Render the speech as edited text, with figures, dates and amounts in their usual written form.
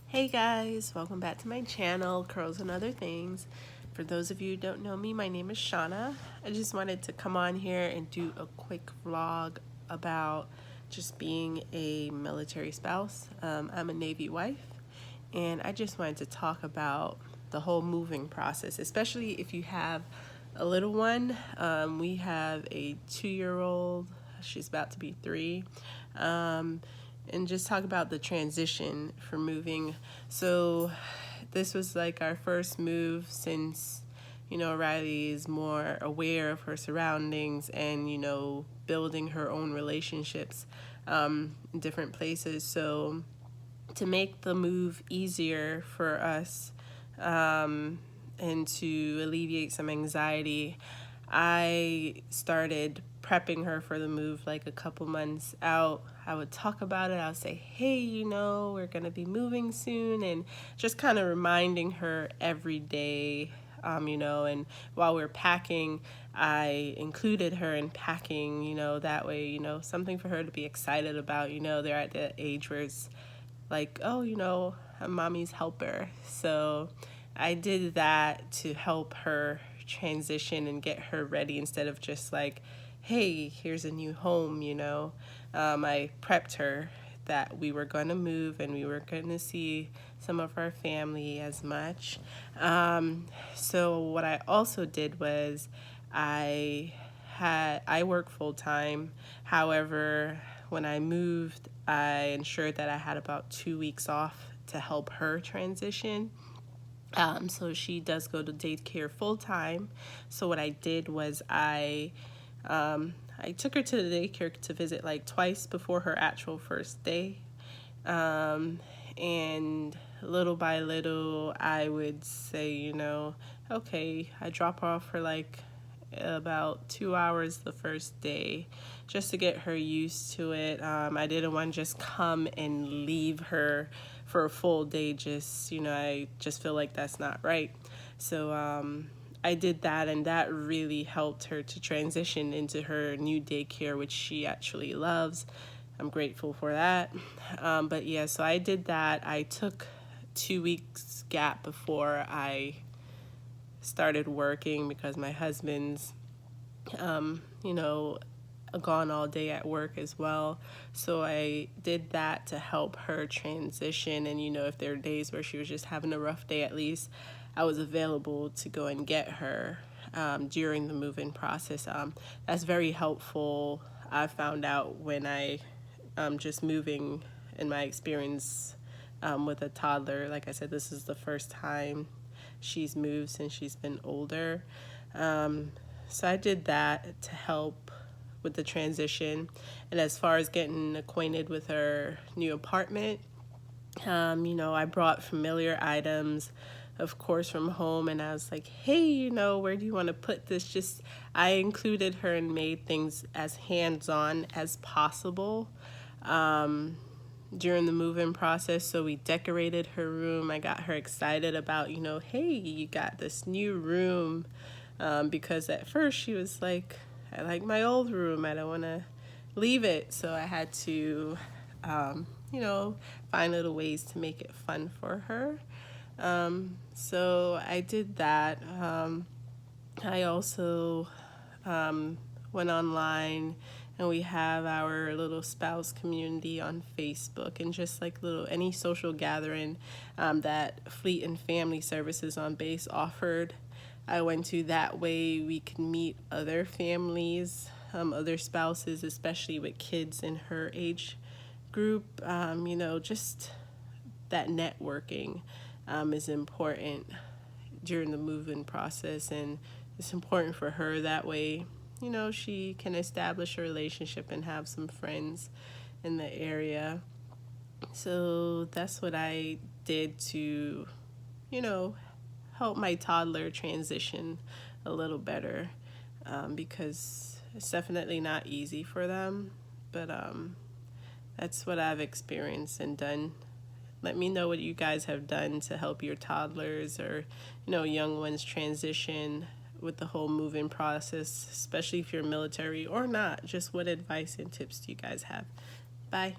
Hey guys, welcome back to my channel, Curls and Other Things. For those of you who don't know me, my name is Shauna. I just wanted to come on here and do a quick vlog about just being a military spouse. I'm a Navy wife, and I just wanted to talk about the whole moving process, especially if you have a little one. We have a 2-year-old, she's about to be 3. And just talk about the transition for moving. So this was like our first move since, Riley is more aware of her surroundings and, building her own relationships in different places. So to make the move easier for us and to alleviate some anxiety, I started prepping her for the move like a couple months out. I would talk about it. I would say, hey, we're going to be moving soon, and just kind of reminding her every day, and while we're packing, I included her in packing, that way, something for her to be excited about. They're at the age where it's like, oh, I'm mommy's helper. So I did that to help her transition and get her ready instead of just like, hey, here's a new home. I prepped her that we were going to move and we were going to see some of our family as much. So what I also did was I work full time. However, when I moved, I ensured that I had about 2 weeks off to help her transition. So she does go to daycare full time. So what I did was I took her to the daycare to visit like twice before her actual first day. And little by little, I would say, okay, I drop her off for like about 2 hours the first day just to get her used to it. I didn't want to just come and leave her for a full day. I just feel like that's not right. So I did that, and that really helped her to transition into her new daycare, which she actually loves. I'm grateful for that. But yeah, so I did that. I took 2 weeks gap before I started working because my husband's, gone all day at work as well. So I did that to help her transition. And, if there were days where she was just having a rough day, at least I was available to go and get her during the move-in process. That's very helpful. I found out when I just moving in my experience with a toddler. Like I said, this is the first time she's moved since she's been older. So I did that to help with the transition. And as far as getting acquainted with her new apartment, I brought familiar items, of course, from home, and I was like, hey, where do you want to put this? I included her and made things as hands-on as possible during the move-in process. So we decorated her room. I got her excited about, hey, you got this new room, because at first she was like, I like my old room, I don't want to leave it. So I had to find little ways to make it fun for her. So I did that. I also went online, and we have our little spouse community on Facebook, and just like any social gathering that Fleet and Family Services on base offered, I went to. That way we can meet other families, other spouses, especially with kids in her age group. Just that networking is important during the move-in process, and it's important for her. That way, she can establish a relationship and have some friends in the area. So that's what I did to, help my toddler transition a little better, because it's definitely not easy for them, but that's what I've experienced and done. Let me know what you guys have done to help your toddlers or, young ones transition with the whole move-in process, especially if you're military or not. Just what advice and tips do you guys have? Bye.